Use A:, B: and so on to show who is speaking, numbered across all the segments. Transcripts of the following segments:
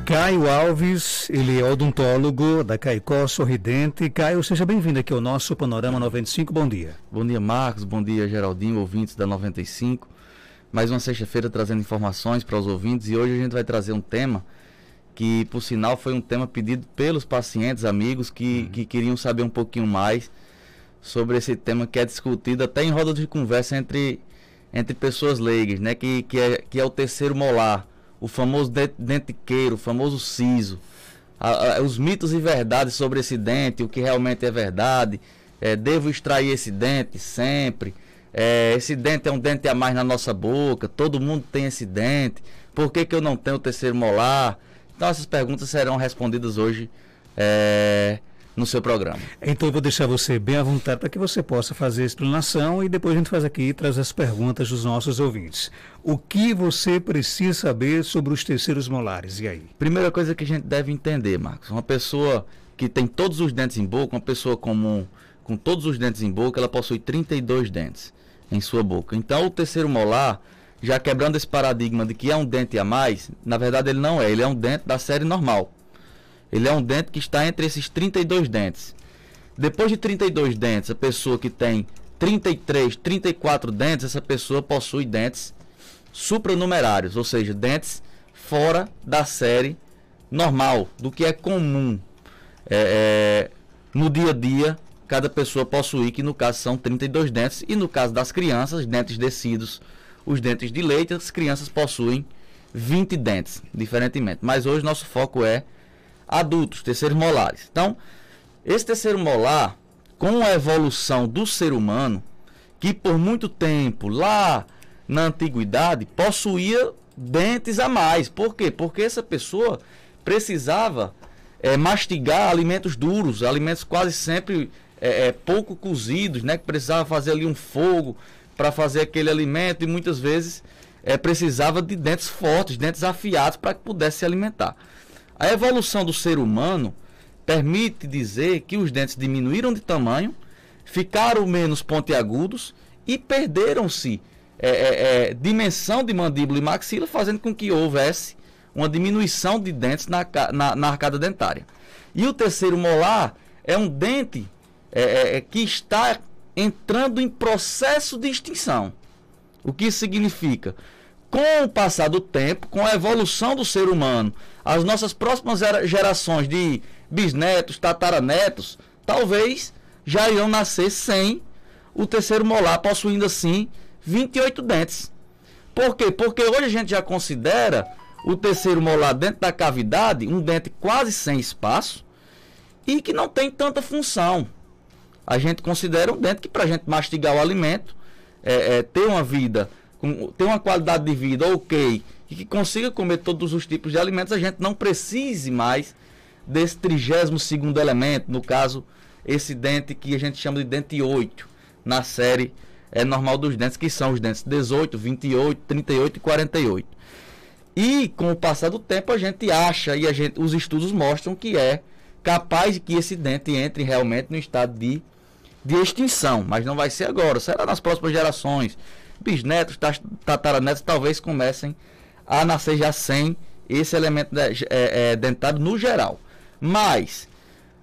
A: Caio Alves, ele é odontólogo da Caicó Sorridente. Caio, seja bem-vindo aqui ao nosso Panorama 95, bom dia.
B: Bom dia, Marcos, bom dia, Geraldinho, ouvintes da 95. Mais uma sexta-feira trazendo informações para os ouvintes, e hoje a gente vai trazer um tema que, por sinal, foi um tema pedido pelos pacientes, amigos, que queriam saber um pouquinho mais sobre esse tema, que é discutido até em roda de conversa entre pessoas leigas, né? Que é o terceiro molar, o famoso dentiqueiro, o famoso siso. Os mitos e verdades sobre esse dente, o que realmente é verdade. Devo extrair esse dente sempre? Esse dente é um dente a mais na nossa boca, todo mundo tem esse dente, por que eu não tenho o terceiro molar? Então essas perguntas serão respondidas hoje no seu programa.
A: Então eu vou deixar você bem à vontade para que você possa fazer a explanação, e depois a gente faz aqui e traz as perguntas dos nossos ouvintes. O que você precisa saber sobre os terceiros molares? E aí?
B: Primeira coisa que a gente deve entender, Marcos, uma pessoa que tem todos os dentes em boca, uma pessoa comum com todos os dentes em boca, ela possui 32 dentes em sua boca. Então o terceiro molar, já quebrando esse paradigma de que é um dente a mais, na verdade ele não é, ele é um dente da série normal. Ele é um dente que está entre esses 32 dentes. Depois de 32 dentes, a pessoa que tem 33, 34 dentes, essa pessoa possui dentes supranumerários, ou seja, dentes fora da série normal, do que é comum no dia a dia, cada pessoa possui, que no caso são 32 dentes, e no caso das crianças, dentes descidos, os dentes de leite, as crianças possuem 20 dentes, diferentemente. Mas hoje nosso foco é adultos, terceiros molares. Então, esse terceiro molar, com a evolução do ser humano, que por muito tempo, lá na antiguidade, possuía dentes a mais. Por quê? Porque essa pessoa precisava mastigar alimentos duros, alimentos quase sempre pouco cozidos, né? Que precisava fazer ali um fogo para fazer aquele alimento, e muitas vezes precisava de dentes fortes, dentes afiados, para que pudesse se alimentar. A evolução do ser humano permite dizer que os dentes diminuíram de tamanho, ficaram menos pontiagudos e perderam-se dimensão de mandíbula e maxila, fazendo com que houvesse uma diminuição de dentes na arcada dentária. E o terceiro molar é um dente que está entrando em processo de extinção. O que isso significa? Com o passar do tempo, com a evolução do ser humano, as nossas próximas gerações de bisnetos, tataranetos, talvez já irão nascer sem o terceiro molar, possuindo assim 28 dentes. Por quê? Porque hoje a gente já considera o terceiro molar dentro da cavidade um dente quase sem espaço e que não tem tanta função. A gente considera um dente que, para a gente mastigar o alimento, ter uma vida, ter uma qualidade de vida ok, e que consiga comer todos os tipos de alimentos, a gente não precise mais desse 32º elemento, no caso, esse dente que a gente chama de dente 8, na série normal dos dentes, que são os dentes 18, 28, 38 e 48. E com o passar do tempo a gente acha, e os estudos mostram que é capaz de que esse dente entre realmente no estado de extinção, mas não vai ser agora, será nas próximas gerações. Bisnetos, tataranetos talvez comecem a nascer já sem esse elemento dentário no geral. Mas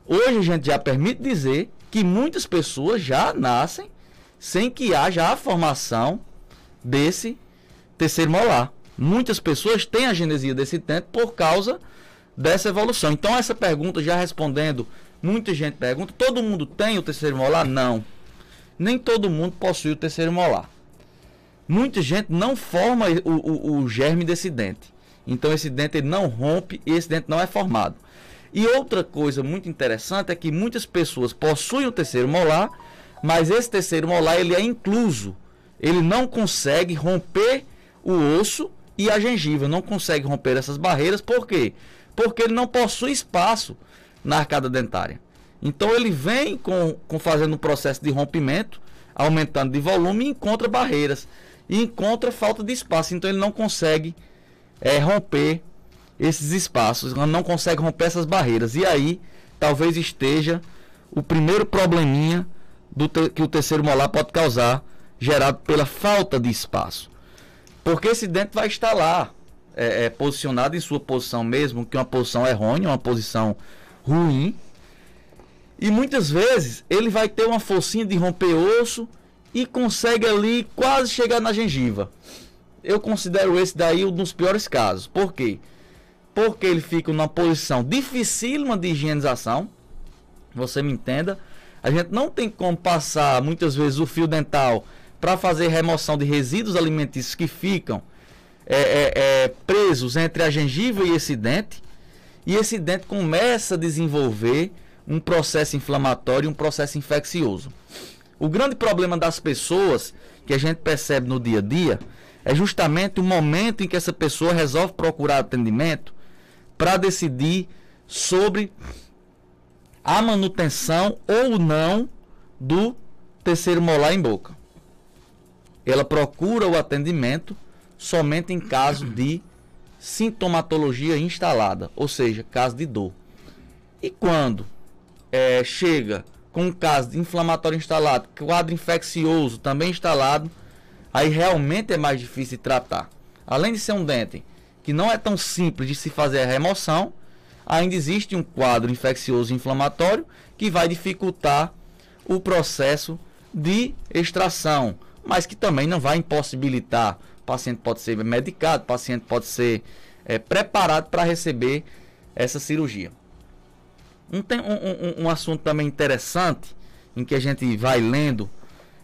B: hoje a gente já permite dizer que muitas pessoas já nascem sem que haja a formação desse terceiro molar. Muitas pessoas têm a genesia desse dente por causa dessa evolução. Então essa pergunta, já respondendo, muita gente pergunta: todo mundo tem o terceiro molar? Não. Nem todo mundo possui o terceiro molar. Muita gente não forma o germe desse dente. Então esse dente ele não rompe e esse dente não é formado. E outra coisa muito interessante é que muitas pessoas possuem o terceiro molar, mas esse terceiro molar ele é incluso. Ele não consegue romper o osso e a gengiva, não consegue romper essas barreiras. Por quê? Porque ele não possui espaço na arcada dentária. Então ele vem fazendo um processo de rompimento, aumentando de volume, e encontra barreiras. E encontra falta de espaço. Então ele não consegue romper esses espaços, não consegue romper essas barreiras. E aí talvez esteja o primeiro probleminha que o terceiro molar pode causar, gerado pela falta de espaço. Porque esse dente vai estar lá, posicionado em sua posição mesmo, que é uma posição errônea, uma posição ruim. E muitas vezes ele vai ter uma forcinha de romper osso e consegue ali quase chegar na gengiva. Eu considero esse daí um dos piores casos. Por quê? Porque ele fica numa posição dificílima de higienização. Você me entenda. A gente não tem como passar muitas vezes o fio dental para fazer remoção de resíduos alimentícios que ficam presos entre a gengiva e esse dente. E esse dente começa a desenvolver um processo inflamatório, um processo infeccioso. O grande problema das pessoas que a gente percebe no dia a dia é justamente o momento em que essa pessoa resolve procurar atendimento para decidir sobre a manutenção ou não do terceiro molar em boca. Ela procura o atendimento somente em caso de sintomatologia instalada, ou seja, caso de dor. E quando chega com um caso de inflamatório instalado, quadro infeccioso também instalado, aí realmente é mais difícil de tratar. Além de ser um dente que não é tão simples de se fazer a remoção, ainda existe um quadro infeccioso e inflamatório que vai dificultar o processo de extração, mas que também não vai impossibilitar. O paciente pode ser medicado, o paciente pode ser preparado para receber essa cirurgia. Tem um assunto também interessante, em que a gente vai lendo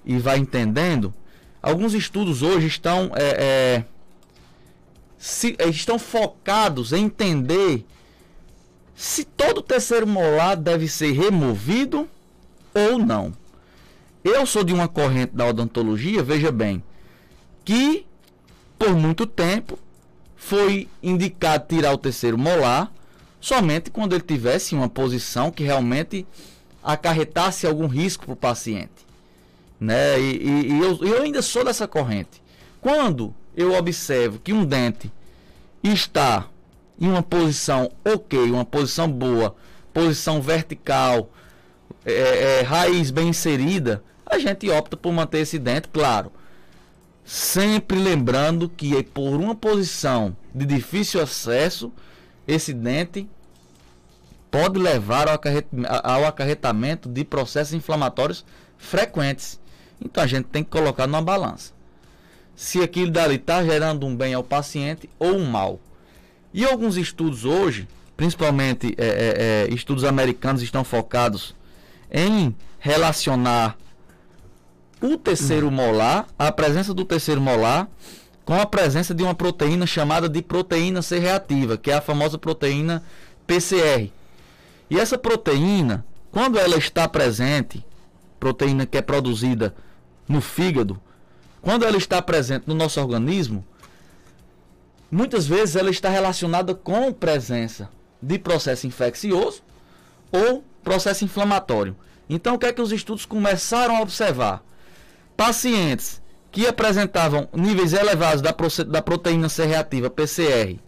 B: e vai entendendo. Alguns estudos hoje estão focados em entender se todo o terceiro molar deve ser removido ou não. Eu sou de uma corrente da odontologia, veja bem, que por muito tempo foi indicado tirar o terceiro molar somente quando ele tivesse uma posição que realmente acarretasse algum risco para o paciente, né? E eu ainda sou dessa corrente. Quando eu observo que um dente está em uma posição ok, uma posição boa, posição vertical, raiz bem inserida, a gente opta por manter esse dente, claro, sempre lembrando que por uma posição de difícil acesso, esse dente pode levar ao acarretamento de processos inflamatórios frequentes. Então a gente tem que colocar numa balança se aquilo dali está gerando um bem ao paciente ou um mal. E alguns estudos hoje, principalmente estudos americanos, estão focados em relacionar o terceiro molar, a presença do terceiro molar, com a presença de uma proteína chamada de proteína C reativa, que é a famosa proteína PCR. E essa proteína, quando ela está presente, proteína que é produzida no fígado, quando ela está presente no nosso organismo, muitas vezes ela está relacionada com presença de processo infeccioso ou processo inflamatório. Então, o que é que os estudos começaram a observar? Pacientes que apresentavam níveis elevados da proteína C reativa, PCR,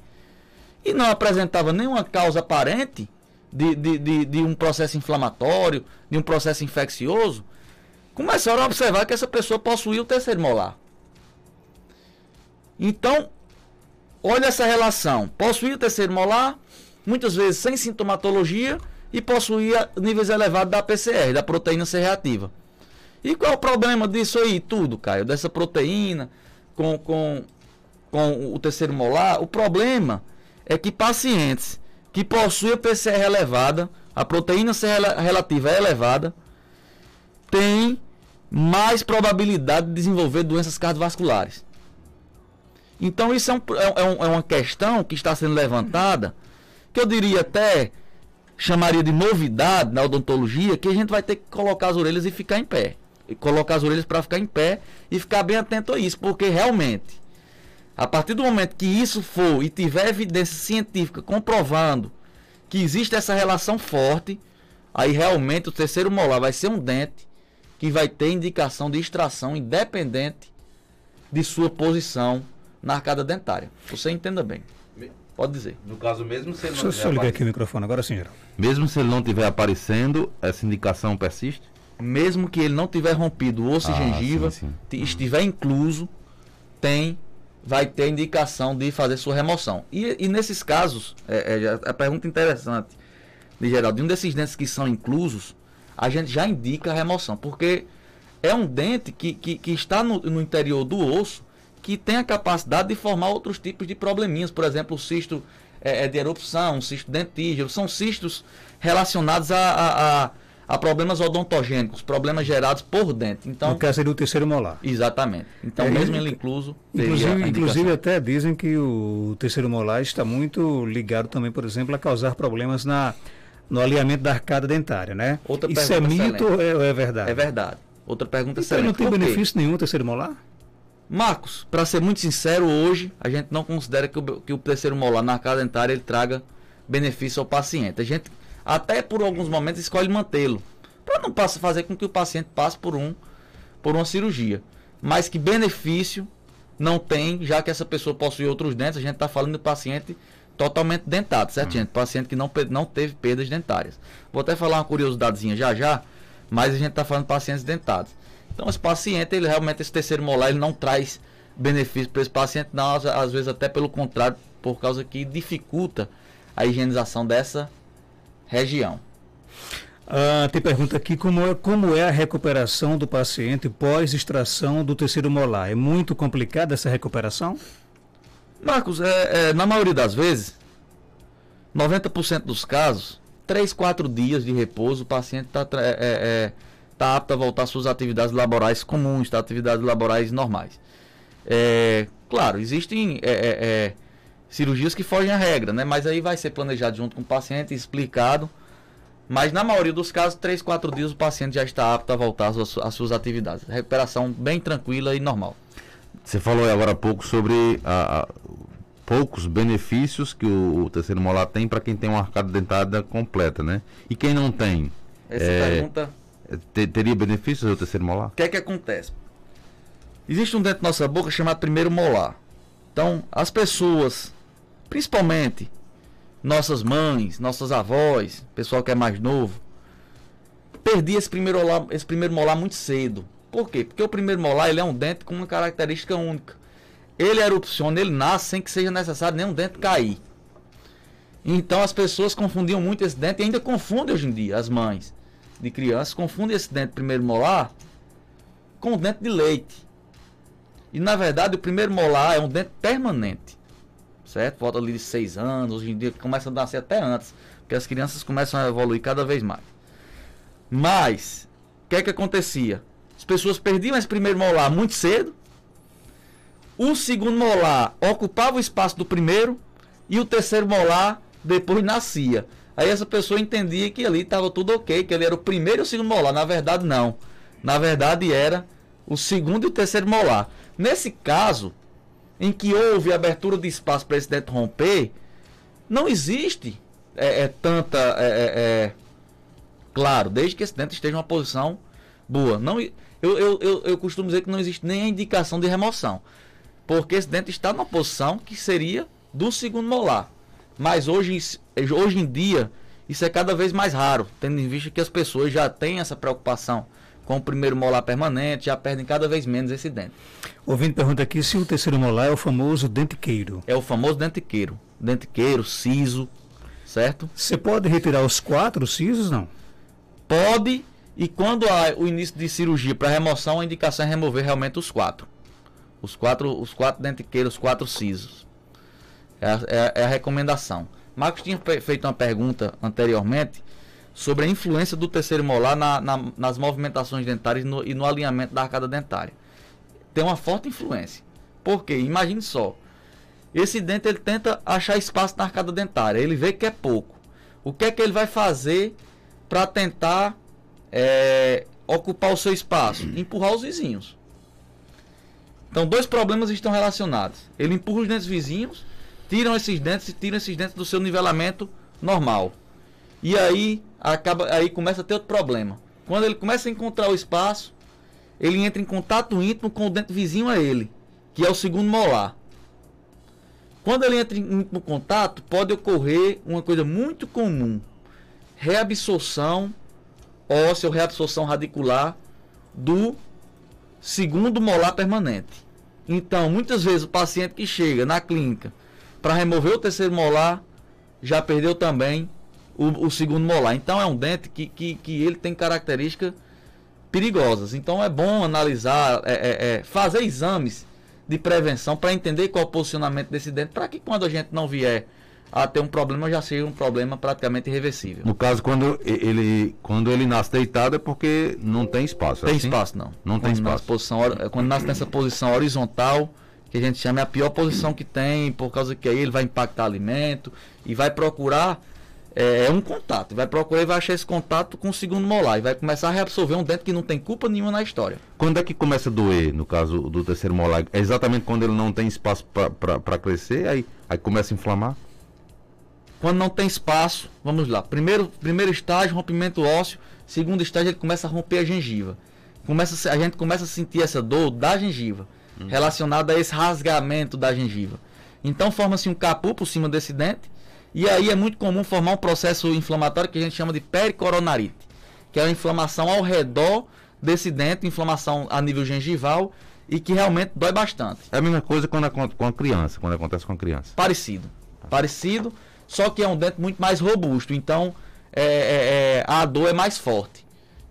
B: e não apresentavam nenhuma causa aparente de um processo inflamatório, de um processo infeccioso, começaram a observar que essa pessoa possuía o terceiro molar. Então, olha essa relação. Possuía o terceiro molar, muitas vezes sem sintomatologia, e possuía níveis elevados da PCR, da proteína C reativa. E qual é o problema disso aí tudo, Caio? Dessa proteína com o terceiro molar? O problema é que pacientes que possuem a PCR elevada, a proteína C relativa é elevada, têm mais probabilidade de desenvolver doenças cardiovasculares. Então isso é uma questão que está sendo levantada, que eu diria até, chamaria de novidade na odontologia, que a gente vai ter que colocar as orelhas e ficar em pé. E colocar as orelhas para ficar em pé e ficar bem atento a isso, porque realmente, a partir do momento que isso for e tiver evidência científica comprovando que existe essa relação forte, aí realmente o terceiro molar vai ser um dente que vai ter indicação de extração independente de sua posição na arcada dentária. Você entenda bem. Pode dizer.
C: No caso, mesmo se ele não
A: Deixa eu só ligar aqui o microfone, agora sim, Geraldo.
C: Mesmo se ele não estiver aparecendo, essa indicação persiste?
B: Mesmo que ele não tiver rompido o osso e gengiva,
C: sim.
B: estiver incluso, tem vai ter a indicação de fazer sua remoção. E nesses casos, a pergunta interessante de Geraldo, de um desses dentes que são inclusos, a gente já indica a remoção, porque é um dente que está no interior do osso, que tem a capacidade de formar outros tipos de probleminhas, por exemplo, o cisto de erupção, um cisto dentígeno, são cistos relacionados a problemas odontogênicos, problemas gerados por dente. Então,
A: no caso seria o terceiro molar.
B: Exatamente. Então, mesmo ele incluso,
A: inclusive até dizem que o terceiro molar está muito ligado também, por exemplo, a causar problemas no alinhamento da arcada dentária, né?
B: Outra
A: Isso é mito ou é verdade?
B: É verdade. Outra pergunta
A: então
B: excelente.
A: Não tem benefício nenhum o terceiro molar?
B: Marcos, para ser muito sincero, hoje a gente não considera que o terceiro molar na arcada dentária ele traga benefício ao paciente. A gente até por alguns momentos escolhe mantê-lo, para não fazer com que o paciente passe por uma cirurgia. Mas que benefício não tem, já que essa pessoa possui outros dentes. A gente está falando do paciente totalmente dentado, certo, gente? Paciente que não teve perdas dentárias. Vou até falar uma curiosidadezinha já, mas a gente está falando de pacientes dentados. Então esse paciente, ele realmente, esse terceiro molar, ele não traz benefício para esse paciente, não, às vezes até pelo contrário, por causa que dificulta a higienização dessa região.
A: Tem pergunta aqui, como é a recuperação do paciente pós-extração do terceiro molar? É muito complicada essa recuperação?
B: Marcos, na maioria das vezes, 90% dos casos, 3-4 dias de repouso, o paciente está apto a voltar às suas atividades laborais comuns, atividades laborais normais. Claro, existem cirurgias que fogem à regra, né? Mas aí vai ser planejado junto com o paciente, explicado. Mas na maioria dos casos, 3-4 dias o paciente já está apto a voltar às suas atividades. Recuperação bem tranquila e normal.
C: Você falou agora há pouco sobre poucos benefícios que o terceiro molar tem para quem tem uma arcada dentária completa, né? E quem não tem?
B: Essa pergunta...
C: Teria benefícios do terceiro molar?
B: O que é que acontece? Existe um dente da nossa boca chamado primeiro molar. Então, as pessoas, principalmente nossas mães, nossas avós, pessoal que é mais novo, perdia esse primeiro molar muito cedo. Por quê? Porque o primeiro molar, ele é um dente com uma característica única. Ele erupciona, ele nasce sem que seja necessário nenhum dente cair. Então as pessoas confundiam muito esse dente e ainda confundem hoje em dia, as mães de crianças confundem esse dente primeiro molar com o dente de leite. E na verdade o primeiro molar é um dente permanente, certo? Volta ali de 6 anos, hoje em dia começa a nascer até antes, porque as crianças começam a evoluir cada vez mais. Mas, o que é que acontecia? As pessoas perdiam esse primeiro molar muito cedo, o segundo molar ocupava o espaço do primeiro e o terceiro molar depois nascia. Aí essa pessoa entendia que ali estava tudo ok, que ele era o primeiro e o segundo molar. Na verdade, não. Na verdade, era o segundo e o terceiro molar. Nesse caso, em que houve abertura de espaço para esse dente romper, não existe claro, desde que esse dente esteja em uma posição boa. Não, eu costumo dizer que não existe nem a indicação de remoção, porque esse dente está numa posição que seria do segundo molar. Mas hoje em dia, isso é cada vez mais raro, tendo em vista que as pessoas já têm essa preocupação com o primeiro molar permanente, já perdem cada vez menos esse dente.
A: Ouvindo pergunta aqui se o terceiro molar é o famoso dentiqueiro.
B: É o famoso dentiqueiro. Dentiqueiro, siso, certo?
A: Você pode retirar os 4 sisos, não?
B: Pode, e quando há o início de cirurgia para remoção, a indicação é remover realmente os 4. Os quatro dentiqueiros, os 4 sisos. É a recomendação. Marcos tinha feito uma pergunta anteriormente sobre a influência do terceiro molar nas movimentações dentárias e no alinhamento da arcada dentária. Tem uma forte influência. Por quê? Imagine só. Esse dente ele tenta achar espaço na arcada dentária. Ele vê que é pouco. O que é que ele vai fazer para tentar ocupar o seu espaço? Empurrar os vizinhos. Então, 2 problemas estão relacionados. Ele empurra os dentes vizinhos, tiram esses dentes do seu nivelamento normal. E aí começa a ter outro problema. Quando ele começa a encontrar o espaço, ele entra em contato íntimo com o dente vizinho a ele, que é o segundo molar. Quando ele entra em íntimo contato, pode ocorrer uma coisa muito comum: reabsorção óssea ou reabsorção radicular do segundo molar permanente. Então, muitas vezes o paciente que chega na clínica para remover o terceiro molar já perdeu também o segundo molar. Então, é um dente que ele tem características perigosas. Então, é bom analisar, fazer exames de prevenção para entender qual é o posicionamento desse dente, para que quando a gente não vier a ter um problema, já seja um problema praticamente irreversível.
C: No caso, quando ele nasce deitado é porque não tem espaço.
B: Tem
C: assim?
B: espaço, não.
C: Não tem espaço.
B: Quando nasce nessa posição horizontal, que a gente chama, é a pior posição que tem, por causa que aí ele vai impactar alimento e vai procurar um contato. Vai procurar e vai achar esse contato com o segundo molar e vai começar a reabsorver um dente que não tem culpa nenhuma na história.
C: Quando é que começa a doer, no caso do terceiro molar? É exatamente quando ele não tem espaço para crescer, aí começa a inflamar?
B: Quando não tem espaço, vamos lá. Primeiro estágio, rompimento ósseo. Segundo estágio, ele começa a romper a gengiva. A gente começa a sentir essa dor da gengiva, relacionada a esse rasgamento da gengiva. Então forma-se um capu por cima desse dente. E aí é muito comum formar um processo inflamatório que a gente chama de pericoronarite, que é a inflamação ao redor desse dente, inflamação a nível gengival e que realmente dói bastante.
C: É a mesma coisa quando acontece com a criança.
B: Parecido, só que é um dente muito mais robusto, então a dor é mais forte.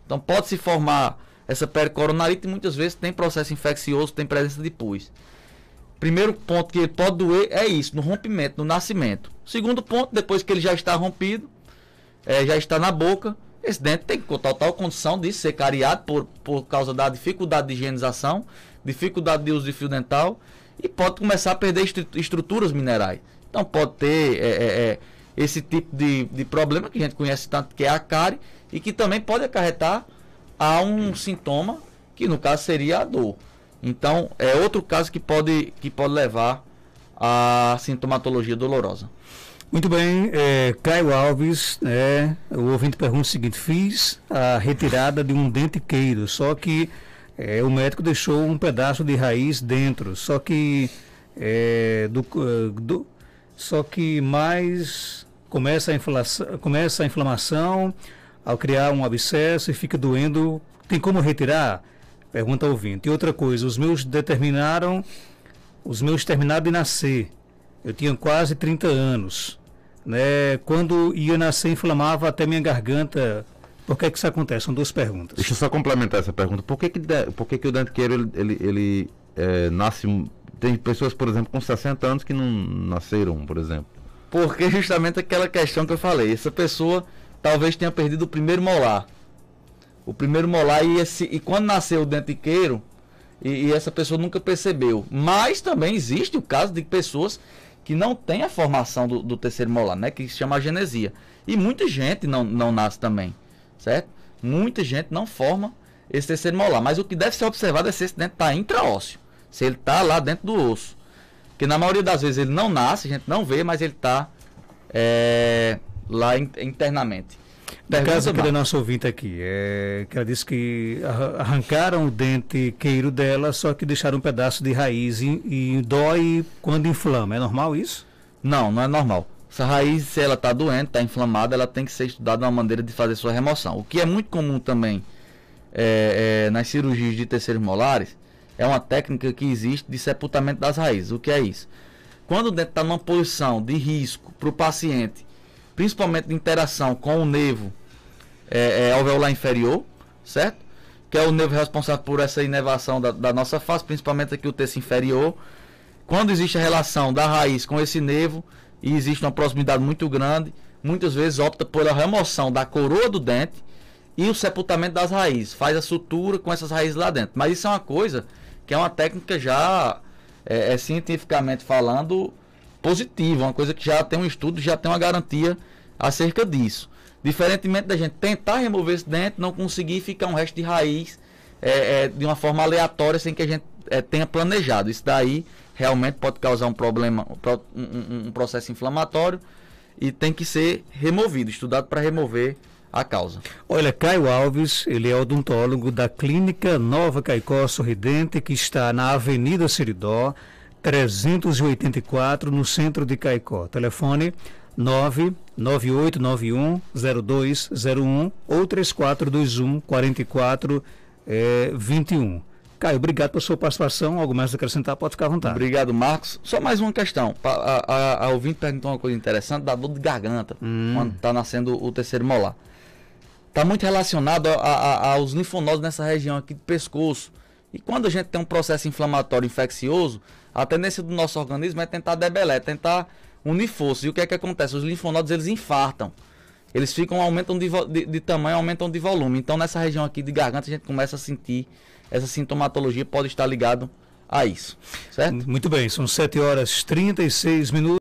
B: Então pode se formar essa pericoronarite e muitas vezes tem processo infeccioso, tem presença de pus. Primeiro ponto que ele pode doer é isso, no rompimento, no nascimento. Segundo ponto, depois que ele já está rompido, já está na boca, esse dente tem total condição de ser cariado por causa da dificuldade de higienização, dificuldade de uso de fio dental e pode começar a perder estruturas minerais. Então pode ter esse tipo de problema que a gente conhece tanto, que é a cárie, e que também pode acarretar a um sintoma, que no caso seria a dor. Então, é outro caso que pode levar à sintomatologia dolorosa.
A: Muito bem, Caio Alves, o ouvinte pergunta o seguinte: fiz a retirada de um dente queiro, só que o médico deixou um pedaço de raiz dentro, só que mais começa a inflamação ao criar um abscesso e fica doendo. Tem como retirar? Pergunta ao ouvinte. E outra coisa, os meus terminaram de nascer. Eu tinha quase 30 anos. Né? Quando ia nascer, inflamava até minha garganta. Por que isso acontece? São duas perguntas.
C: Deixa eu só complementar essa pergunta. Por que o dente queiro ele nasce... Tem pessoas, por exemplo, com 60 anos que não nasceram, por exemplo.
B: Porque justamente aquela questão que eu falei. Essa pessoa talvez tenha perdido o primeiro molar. E quando nasceu o dente queiro, e essa pessoa nunca percebeu. Mas também existe o caso de pessoas que não têm a formação do terceiro molar, né? Que se chama agenesia. E muita gente não nasce também, certo? Muita gente não forma esse terceiro molar. Mas o que deve ser observado é se esse dente está intraósseo, se ele está lá dentro do osso. Porque na maioria das vezes ele não nasce, a gente não vê, mas ele está lá internamente.
A: No caso aqui da nossa ouvinte aqui, que ela disse que arrancaram o dente queiro dela, só que deixaram um pedaço de raiz e dói quando inflama. É normal isso?
B: Não é normal. Essa raiz, se ela está doente, está inflamada, ela tem que ser estudada uma maneira de fazer sua remoção. O que é muito comum também nas cirurgias de terceiros molares, é uma técnica que existe de sepultamento das raízes. O que é isso? Quando o dente está numa posição de risco para o paciente, principalmente de interação com o nervo alveolar inferior, certo? Que é o nervo responsável por essa inervação da nossa face, principalmente aqui o terço inferior. Quando existe a relação da raiz com esse nervo e existe uma proximidade muito grande, muitas vezes opta pela remoção da coroa do dente e o sepultamento das raízes. Faz a sutura com essas raízes lá dentro. Mas isso é uma coisa que é uma técnica já, cientificamente falando, positiva, uma coisa que já tem um estudo, já tem uma garantia acerca disso. Diferentemente da gente tentar remover esse dente, não conseguir ficar um resto de raiz de uma forma aleatória, sem que a gente tenha planejado. Isso daí realmente pode causar um problema, um processo inflamatório, e tem que ser removido, estudado para remover a causa.
A: Olha, Caio Alves, ele é odontólogo da Clínica Nova Caicó Sorridente, que está na Avenida Seridó, 384, no centro de Caicó. Telefone 998910201 ou 3421 4421. Caio, obrigado pela sua participação. Algo mais a acrescentar, pode ficar à vontade.
B: Obrigado, Marcos. Só mais uma questão. A ouvinte perguntou uma coisa interessante da dor de garganta, quando está nascendo o terceiro molar. Está muito relacionado aos linfonodos nessa região aqui do pescoço. E quando a gente tem um processo inflamatório infeccioso, a tendência do nosso organismo é tentar debelar, tentar unir forças. E o que é que acontece? Os linfonodos, eles infartam. Eles aumentam de tamanho, aumentam de volume. Então, nessa região aqui de garganta, a gente começa a sentir essa sintomatologia, pode estar ligado a isso. Certo?
A: Muito bem, são 7h36.